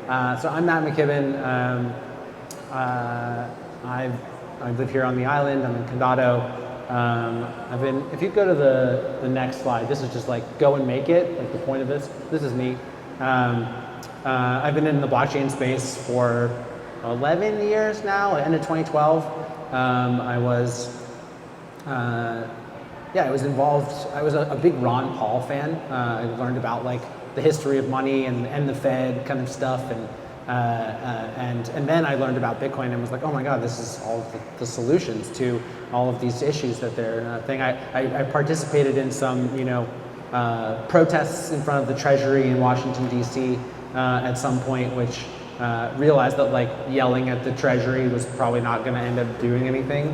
So I'm Matt McKibbin. I live here on the island. I'm in Condado. If you go to the next slide, this is just like go and make it, like the point of this. This is me. I've been in the blockchain space for 11 years now, end of 2012. I was involved. I was a big Ron Paul fan. I learned about like the history of money and the Fed kind of stuff, and then I learned about Bitcoin and was like, oh my God, this is all of the solutions to all of these issues that they're thing. I participated in some protests in front of the Treasury in Washington D.C. At some point, which realized that like yelling at the Treasury was probably not going to end up doing anything,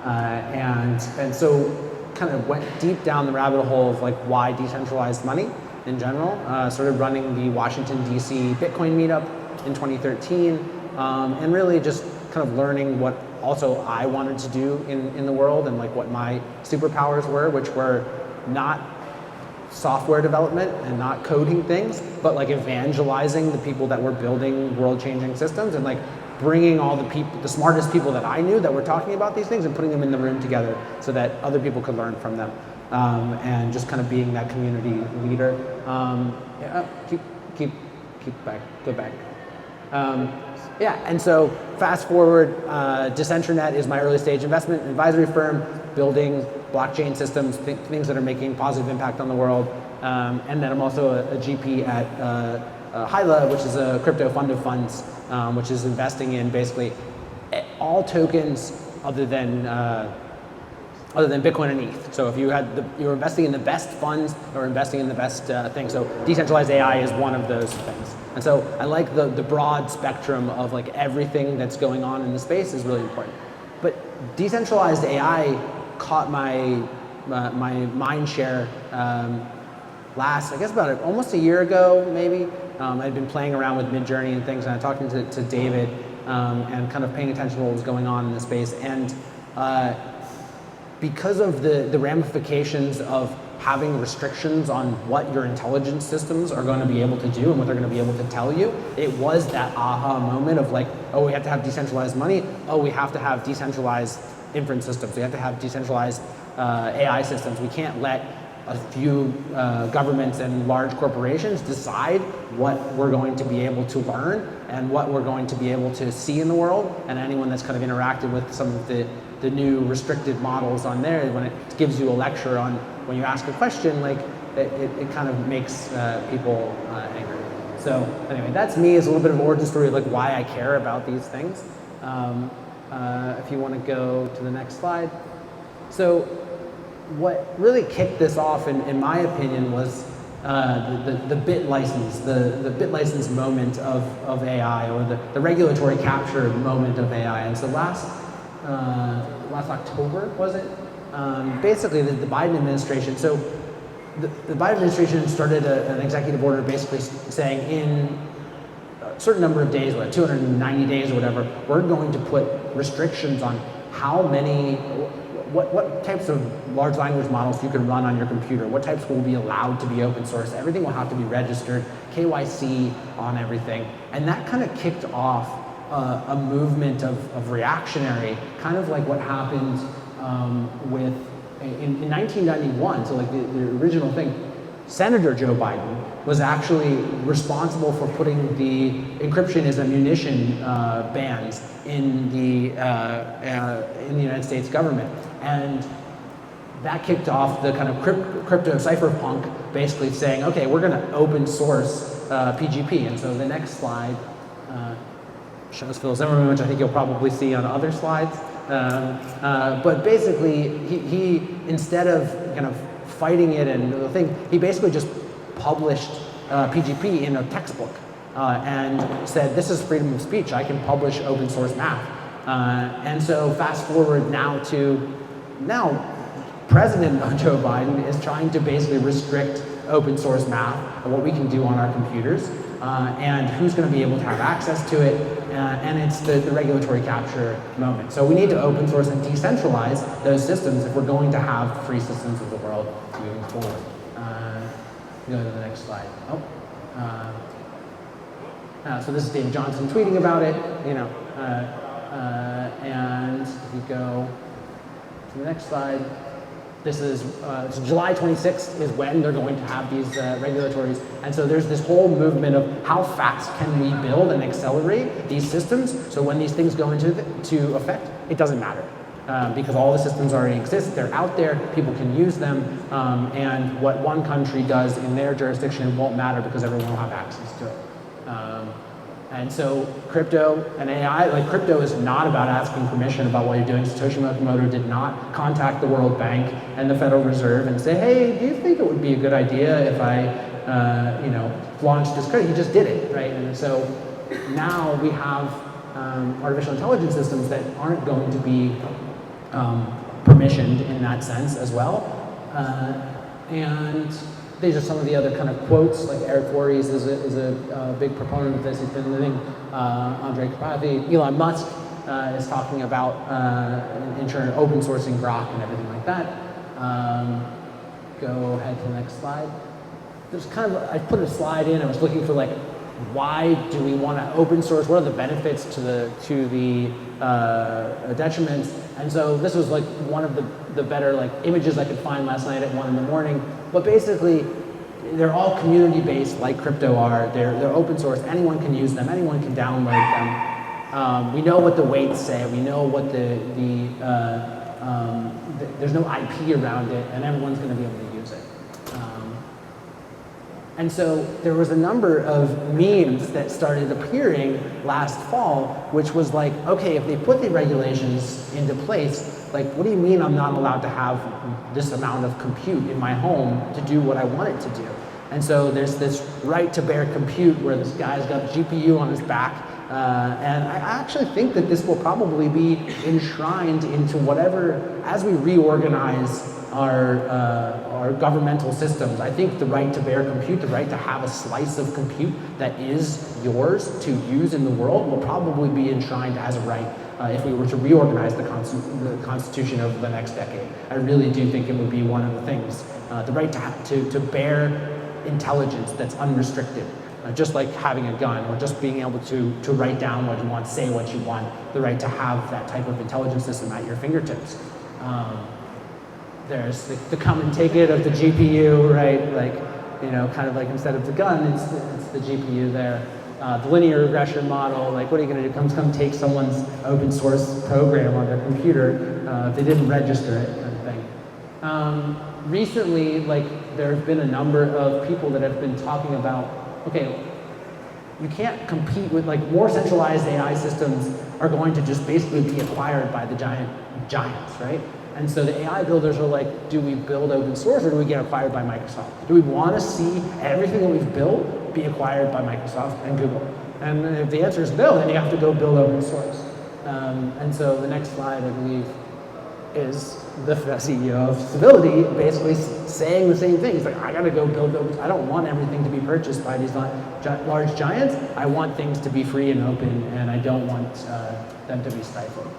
and so kind of went deep down the rabbit hole of like why decentralized money in general. Started running the Washington D.C. Bitcoin meetup in 2013, and really just kind of learning what also I wanted to do in the world and like what my superpowers were, which were not software development and not coding things, but like evangelizing the people that were building world-changing systems and like bringing all the smartest people that I knew that were talking about these things and putting them in the room together so that other people could learn from them, and just kind of being that community leader. Keep back, go back. And so fast forward, Decentranet is my early stage investment advisory firm, building blockchain systems, things that are making positive impact on the world. And then I'm also a GP at Hyla, which is a crypto fund of funds, which is investing in basically all tokens other than Bitcoin and ETH. So if you're investing in the best funds or investing in the best things. So decentralized AI is one of those things. And so I like the broad spectrum of like everything that's going on in the space is really important. But decentralized AI caught my mind share last, I guess about almost a year ago, maybe. I'd been playing around with Midjourney and things, and I talked to David and kind of paying attention to what was going on in the space. And because of the ramifications of having restrictions on what your intelligence systems are going to be able to do and what they're going to be able to tell you, it was that aha moment of like, oh, we have to have decentralized money. Oh, we have to have decentralized inference systems. We have to have decentralized AI systems. We can't let a few governments and large corporations decide what we're going to be able to learn and what we're going to be able to see in the world. And anyone that's kind of interacted with some of the new restricted models on there, when it gives you a lecture on when you ask a question, like it kind of makes people angry. So anyway, that's me as a little bit of an origin story of like why I care about these things. If you want to go to the next slide. So what really kicked this off, in my opinion, was the bit license, the bit license moment of AI, or the regulatory capture moment of AI. And so last October, was it? Basically, the Biden administration. So the Biden administration started an executive order basically saying in a certain number of days, like 290 days or whatever, we're going to put restrictions on how many, what types of large language models you can run on your computer, what types will be allowed to be open source. Everything will have to be registered, KYC on everything. And that kind of kicked off a movement of reactionary, kind of like what happened in 1991, so like the original thing. Senator Joe Biden was actually responsible for putting the encryption as a munition bans in the United States government, and that kicked off the kind of crypto cypherpunk, basically saying, okay, we're going to open source PGP. And so the next slide shows Phil Zimmerman, which I think you'll probably see on other slides. But basically, he instead of kind of fighting it and the thing, he basically just published PGP in a textbook and said, this is freedom of speech. I can publish open source math. And so fast forward now President Joe Biden is trying to basically restrict open source math and what we can do on our computers, and who's going to be able to have access to it, and it's the regulatory capture moment. So we need to open source and decentralize those systems if we're going to have free systems of the world moving forward. Go to the next slide. So this is David Johnson tweeting about it, and if you go to the next slide, this is so July 26th is when they're going to have these regulatories. And so there's this whole movement of how fast can we build and accelerate these systems so when these things go into effect, it doesn't matter. Because all the systems already exist, they're out there, people can use them, and what one country does in their jurisdiction won't matter because everyone will have access to it. And so crypto and AI, like crypto is not about asking permission about what you're doing. Satoshi Nakamoto did not contact the World Bank and the Federal Reserve and say, hey, do you think it would be a good idea if I, launched this credit? He just did it, right? And so now we have artificial intelligence systems that aren't going to be permissioned in that sense as well. And these are some of the other kind of quotes, like Eric Voorhees is a big proponent of this. He's been living, Andre Karpathy, Elon Musk is talking about open sourcing Grok and everything like that. Go ahead to the next slide. There's I put a slide in, I was looking for like, why do we want to open source? What are the benefits to the detriments? And so this was like one of the better like images I could find last night at 1 in the morning. But basically, they're all community-based, like crypto are. They're open source. Anyone can use them. Anyone can download them. We know what the weights say. We know what there's no IP around it, and everyone's going to be able to use it. And so there was a number of memes that started appearing last fall, which was like, okay, if they put the regulations into place, like, what do you mean I'm not allowed to have this amount of compute in my home to do what I want it to do? And so there's this right to bear compute where this guy's got a GPU on his back. And I actually think that this will probably be enshrined into whatever, as we reorganize our governmental systems. I think the right to bear compute, the right to have a slice of compute that is yours to use in the world will probably be enshrined as a right if we were to reorganize the Constitution over the next decade. I really do think it would be one of the things. The right to bear intelligence that's unrestricted. Just like having a gun or just being able to write down what you want, say what you want, the right to have that type of intelligence system at your fingertips. There's the come and take it of the GPU, right? Like, kind of like instead of the gun, it's the GPU there. The linear regression model, like what are you going to do? Come take someone's open source program on their computer if they didn't register it, kind of thing. Recently, like there have been a number of people that have been talking about, okay, you can't compete with, like, more centralized AI systems are going to just basically be acquired by the giants, right? And so the AI builders are like, do we build open source or do we get acquired by Microsoft? Do we want to see everything that we've built be acquired by Microsoft and Google? And if the answer is no, then you have to go build open source. And so the next slide, I believe, is the CEO of Civility basically saying the same thing. He's like, I got to go build open. I don't want everything to be purchased by these large giants. I want things to be free and open, and I don't want them to be stifled.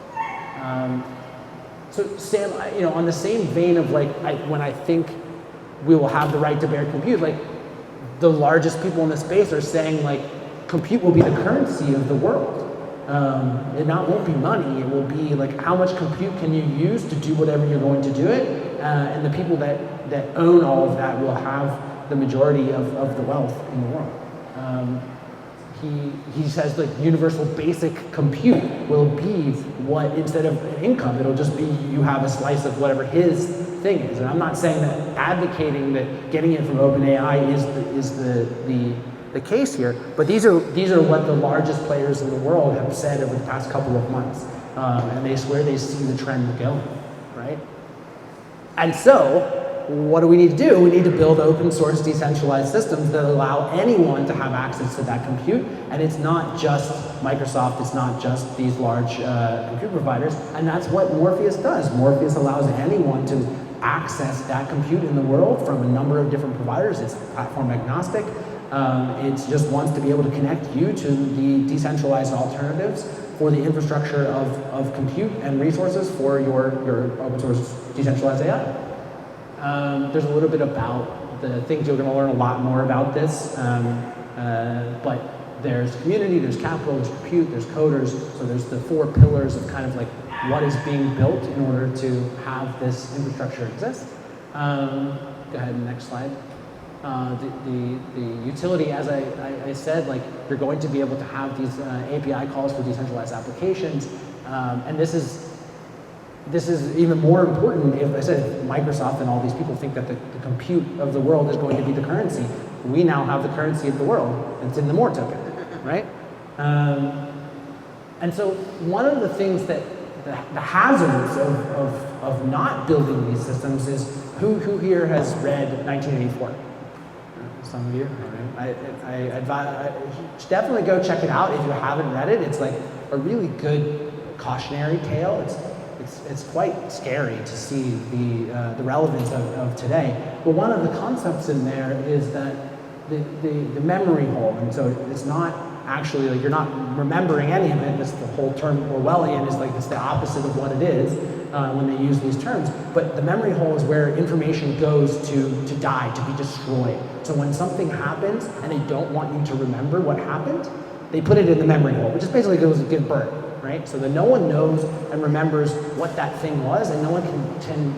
So Sam, on the same vein of like, when I think we will have the right to bear compute, like the largest people in the space are saying like, compute will be the currency of the world. It won't be money, it will be like how much compute can you use to do whatever you're going to do it, and the people that own all of that will have the majority of the wealth in the world. He says like universal basic compute will be what, instead of income, it'll just be you have a slice of whatever his thing is. And I'm not saying that advocating that getting it from OpenAI is the case here, but these are what the largest players in the world have said over the past couple of months, and they swear they see the trend going, right? And so, what do we need to do? We need to build open source decentralized systems that allow anyone to have access to that compute, and it's not just Microsoft, it's not just these large compute providers, and that's what Morpheus does. Morpheus allows anyone to access that compute in the world from a number of different providers. It's platform agnostic. It just wants to be able to connect you to the decentralized alternatives for the infrastructure of compute and resources for your open source decentralized AI. There's a little bit about the things you're going to learn a lot more about this, but there's community, there's capital, there's compute, there's coders. So there's the 4 pillars of kind of like what is being built in order to have this infrastructure exist. Go ahead, next slide. The utility, as I said, like you're going to be able to have these API calls for decentralized applications, and this is even more important if I said Microsoft and all these people think that the compute of the world is going to be the currency. We now have the currency of the world. It's in the More token, right? And so one of the things that the hazards of not building these systems is who here has read 1984? Some of you. I advise definitely go check it out if you haven't read it. It's like a really good cautionary tale. It's quite scary to see the relevance of today. But one of the concepts in there is that the memory hole, and so it's not actually like you're not remembering any of it. That's the whole term Orwellian is like it's the opposite of what it is when they use these terms. But the memory hole is where information goes to die, to be destroyed. So when something happens and they don't want you to remember what happened, they put it in the memory hole, which is basically goes to give birth. Right? So that no one knows and remembers what that thing was, and no one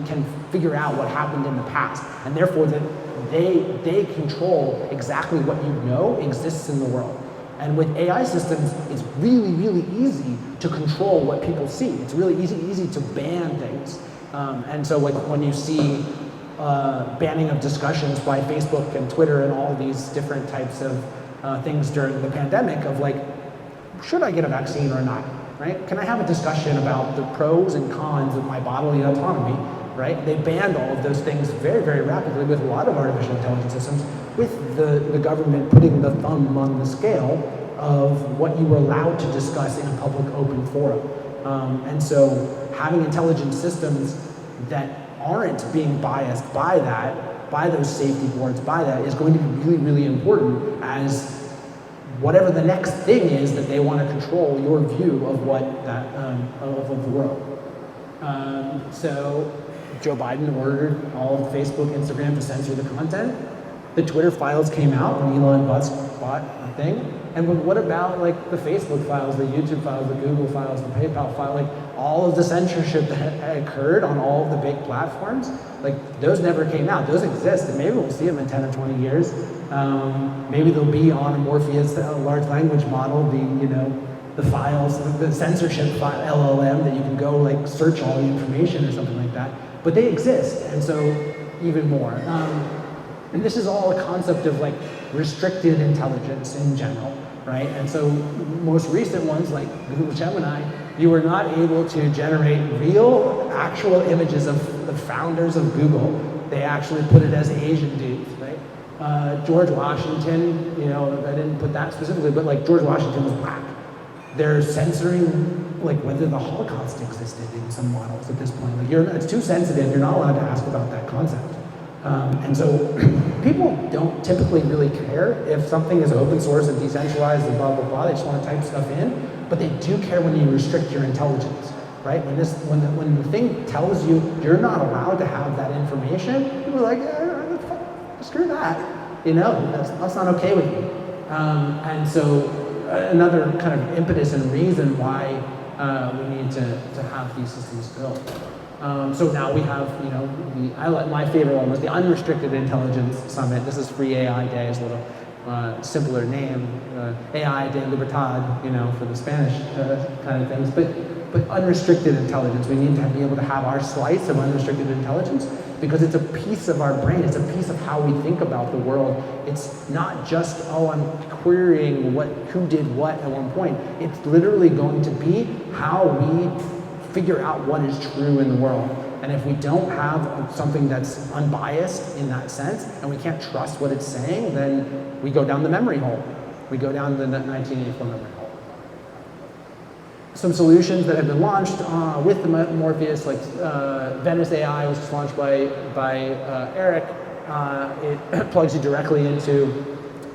can figure out what happened in the past, and therefore that they control exactly what you know exists in the world. And with AI systems, it's really, really easy to control what people see. It's really easy to ban things. And so like when you see banning of discussions by Facebook and Twitter and all these different types of things during the pandemic of like, should I get a vaccine or not? Right? Can I have a discussion about the pros and cons of my bodily autonomy? Right? They banned all of those things very, very rapidly with a lot of artificial intelligence systems, with the government putting the thumb on the scale of what you were allowed to discuss in a public open forum. And so having intelligent systems that aren't being biased by that, by those safety boards, by that, is going to be really, really important as whatever the next thing is that they want to control your view of what that of the world. So Joe Biden ordered all of Facebook, Instagram to censor the content. The Twitter files came out when Elon Musk bought the thing. And but what about like the Facebook files, the YouTube files, the Google files, the PayPal file, like all of the censorship that occurred on all of the big platforms? Like those never came out. Those exist, and maybe we'll see them in 10 or 20 years. Maybe they'll be on a Morpheus, a large language model, the files, the censorship file, LLM, that you can go like search all the information or something like that. But they exist, and so even more. And this is all a concept of like restricted intelligence in general, right? And so most recent ones like Google Gemini, you were not able to generate real, actual images of the founders of Google. They actually put it as Asian dudes, right? George Washington, I didn't put that specifically, but like George Washington was black. They're censoring like whether the Holocaust existed in some models at this point. Like it's too sensitive, you're not allowed to ask about that concept. And so people don't typically really care if something is open source and decentralized and blah, blah, blah. They just want to type stuff in. But they do care when you restrict your intelligence, right? When the thing tells you you're not allowed to have that information, people are like, screw that. That's not okay with me. And so another kind of impetus and reason why we need to have these systems built. So now we have, my favorite one was the Unrestricted Intelligence Summit. This is Free AI Day, is a little simpler name, AI de Libertad, for the Spanish kind of things. But unrestricted intelligence, we need to be able to have our slice of unrestricted intelligence because it's a piece of our brain. It's a piece of how we think about the world. It's not just, I'm querying who did what at one point. It's literally going to be how we figure out what is true in the world. And if we don't have something that's unbiased in that sense, and we can't trust what it's saying, then we go down the memory hole. We go down the 1984 memory hole. Some solutions that have been launched with the Morpheus, like Venice AI was just launched by Eric. It plugs you directly into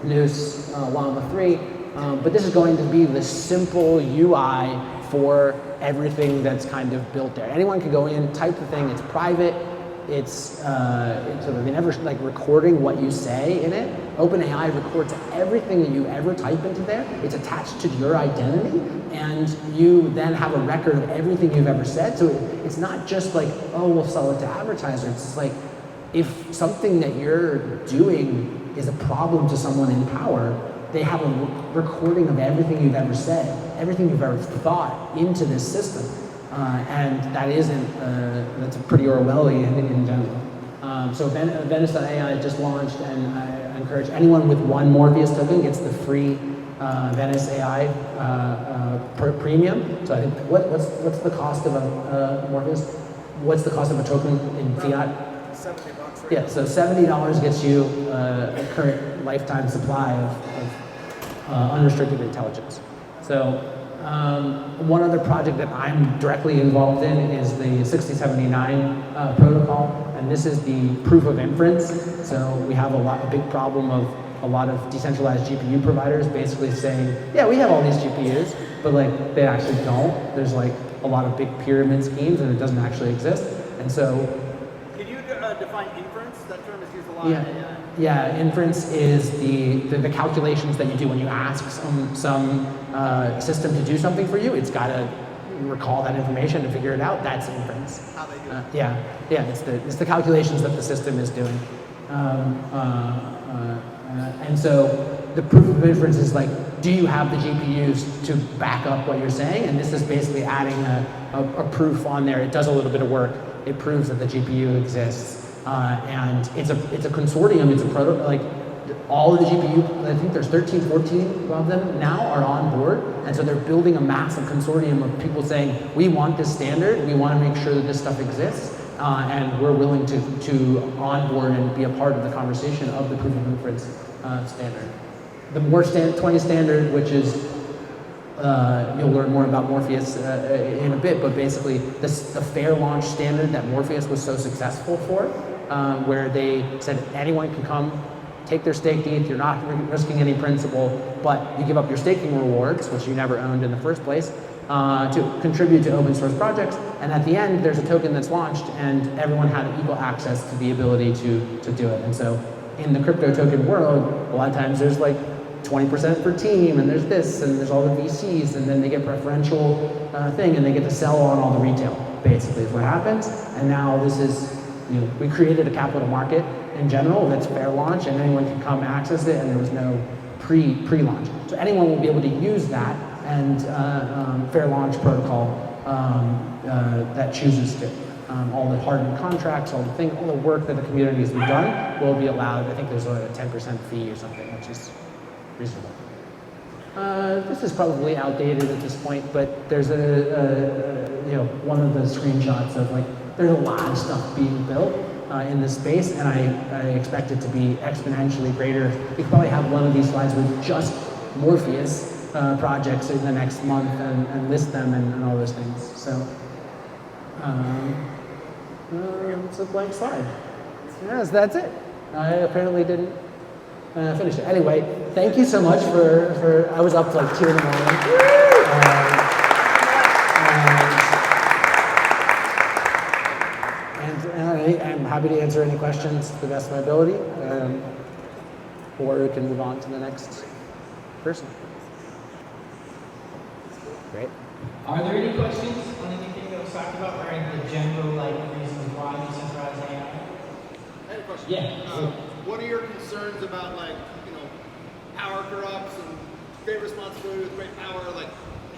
Noose Llama 3. But this is going to be the simple UI for everything that's kind of built there. Anyone can go in, type the thing, it's private, it's so they never like recording what you say in it. OpenAI records everything that you ever type into there. It's attached to your identity, and you then have a record of everything you've ever said. So it's not just like, oh, we'll sell it to advertisers. It's like, if something that you're doing is a problem to someone in power, they have a recording of everything you've ever said, everything you've ever thought into this system. And that isn't, that's pretty Orwellian in general. So Venice.ai just launched, and I encourage anyone with one Morpheus token gets the free Venice AI premium. So I think, what's the cost of a Morpheus? What's the cost of a token in fiat? $70, right? Yeah, so $70 gets you a current lifetime supply of unrestricted intelligence. So one other project that I'm directly involved in is the 6079 protocol, and this is the proof of inference. So we have a big problem of a lot of decentralized GPU providers basically saying, yeah, we have all these GPUs, but like they actually don't. There's like a lot of big pyramid schemes, and it doesn't actually exist. And so, can you define inference? That term is used a lot in AI. Yeah, inference is the calculations that you do when you ask some system to do something for you. It's got to recall that information to figure it out. That's inference. How they do it. Yeah, it's the calculations that the system is doing. And so the proof of inference is like, do you have the GPUs to back up what you're saying? And this is basically adding a proof on there. It does a little bit of work. It proves that the GPU exists. And it's a consortium, it's a prototype, like all of the GPU, I think there's 13, 14 of them now are on board. And so they're building a massive consortium of people saying, we want this standard, we want to make sure that this stuff exists, and we're willing to onboard and be a part of the conversation of the proof of inference standard. The more 20 standard, which is, you'll learn more about Morpheus in a bit, but basically the fair launch standard that Morpheus was so successful for, where they said anyone can come, take their staked ETH, you're not risking any principal, but you give up your staking rewards, which you never owned in the first place, to contribute to open source projects. And at the end, there's a token that's launched, and everyone had equal access to the ability to do it. And so in the crypto token world, a lot of times there's like 20% per team, and there's this, and there's all the VCs, and then they get preferential thing, and they get to sell on all the retail, basically, is what happens. And now this is, we created a capital market in general that's fair launch, and anyone can come access it, and there was no pre-launch. So anyone will be able to use that and fair launch protocol that chooses to. All the hardened contracts, all the work that the communities have done will be allowed. I think there's a 10% fee or something, which is reasonable. This is probably outdated at this point, but there's one of the screenshots of like, there's a lot of stuff being built in this space, and I expect it to be exponentially greater. We could probably have one of these slides with just Morpheus projects in the next month and list them and all those things. So it's a blank slide. Yes, that's it. I apparently didn't finish it. Anyway, thank you so much for I was up to like 2 in the morning. I'm happy to answer any questions to the best of my ability, or we can move on to the next person. Great. Are there any questions on anything that was talked about, or the general reasons why decentralized AI? I had a question. Yeah. What are your concerns about power corrupts and great responsibility with great power,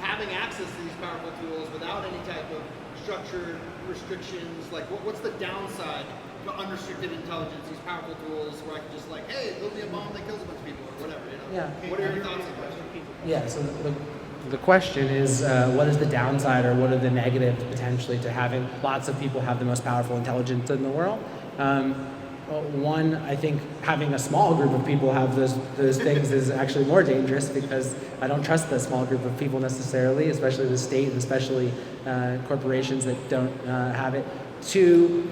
having access to these powerful tools without any type of structured restrictions? What's the downside to unrestricted intelligence, these powerful tools where I can just hey, there'll be a bomb that kills a bunch of people or whatever, Yeah. What are your thoughts on that? Yeah, so the question is, what is the downside, or what are the negatives potentially to having lots of people have the most powerful intelligence in the world? Well, one, I think having a small group of people have those things is actually more dangerous, because I don't trust the small group of people necessarily, especially the state, and especially corporations that don't have it. Two,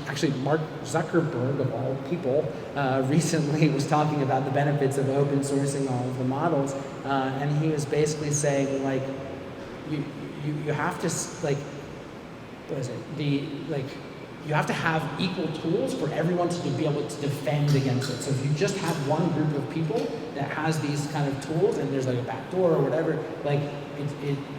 actually Mark Zuckerberg, of all people, recently was talking about the benefits of open sourcing all of the models, and he was basically saying, you have to, what is it, you have to have equal tools for everyone to be able to defend against it. So if you just have one group of people that has these kind of tools and there's like a backdoor or whatever, like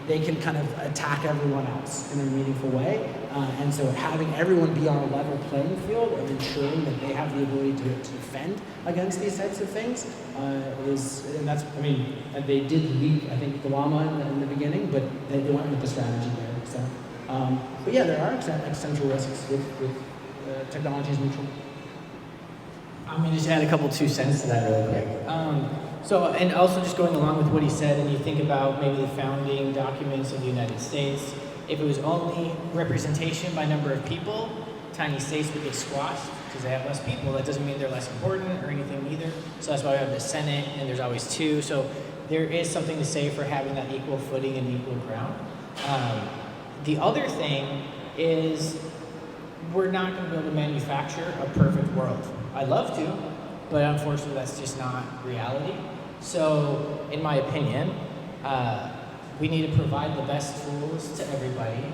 they can kind of attack everyone else in a meaningful way. And so having everyone be on a level playing field of ensuring that they have the ability to defend against these types of things and that's, I mean, they did leak, I think, the llama in the beginning, but they went with the strategy there. So, but yeah, there are existential risks with technologies neutral. I'm going to just add a couple 2 cents to that real quick. So, and also just going along with what he said, and you think about maybe the founding documents of the United States, if it was only representation by number of people, tiny states would get squashed because they have less people. That doesn't mean they're less important or anything either. So that's why we have the Senate, and there's always 2. So there is something to say for having that equal footing and equal ground. The other thing is we're not going to be able to manufacture a perfect world. I'd love to, but unfortunately that's just not reality. So in my opinion, we need to provide the best tools to everybody.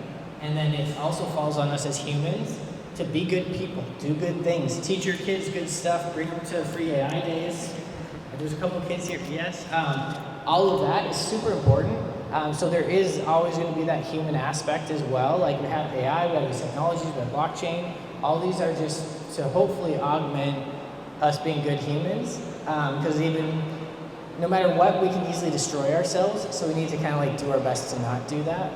And then it also falls on us as humans to be good people, do good things, teach your kids good stuff, bring them to free AI days. There's a couple kids here, yes. All of that is super important. So there is always going to be that human aspect as well. Like we have AI, we have these technologies, we have blockchain. All these are just to hopefully augment us being good humans. Because even no matter what, we can easily destroy ourselves. So we need to kind of like do our best to not do that.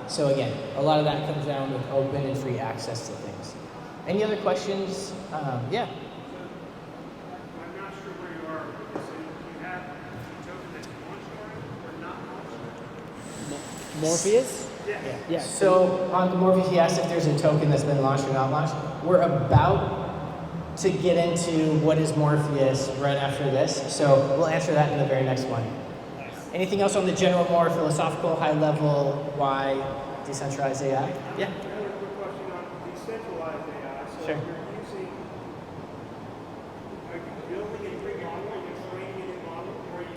So again, a lot of that comes down with open and free access to things. Any other questions? Yeah. I'm not sure where you are. So you have a token that's launched or not launched? Morpheus? Yeah. So on the Morpheus, he asked if there's a token that's been launched or not launched. We're about to get into what is Morpheus right after this. So we'll answer that in the very next one. Anything else on the general, more philosophical, high level, why decentralized AI? Yeah. Another quick question on decentralized AI. So Sure. are you building a new model, are you training a new model, or are you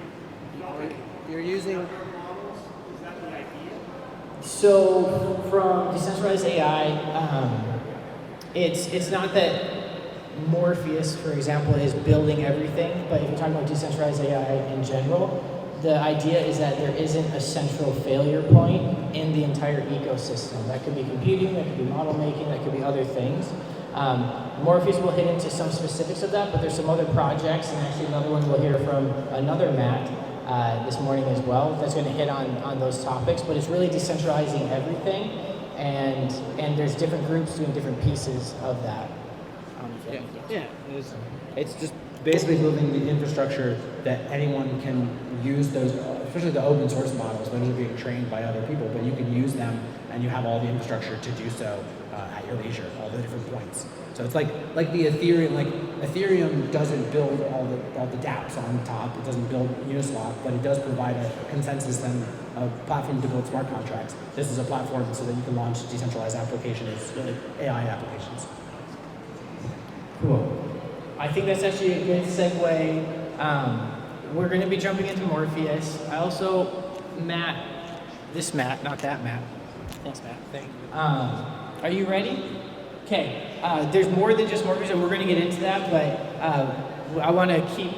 developing You're using other models? Is that the idea? So from decentralized AI, it's not that Morpheus, for example, is building everything, but if you're talking about decentralized AI in general, the idea is that there isn't a central failure point in the entire ecosystem. That could be computing, that could be model making, that could be other things. Morpheus will hit into some specifics of that, but there's some other projects, and actually another one we'll hear from another Matt this morning as well, that's going to hit on those topics, but it's really decentralizing everything, and there's different groups doing different pieces of that. Yeah, it's just basically building the infrastructure that anyone can use those, especially the open source models. Those are being trained by other people, but you can use them, and you have all the infrastructure to do so at your leisure, all the different points. So it's like the Ethereum. Like Ethereum doesn't build all the dApps on top. It doesn't build Uniswap, but it does provide a consensus and a platform to build smart contracts. This is a platform so that you can launch decentralized applications, AI applications. Cool. I think that's actually a good segue. We're going to be jumping into Morpheus. I also, Matt, not that Matt. Thanks, Matt. Thank you. Are you ready? Okay. There's more than just Morpheus, and we're going to get into that, but I want to keep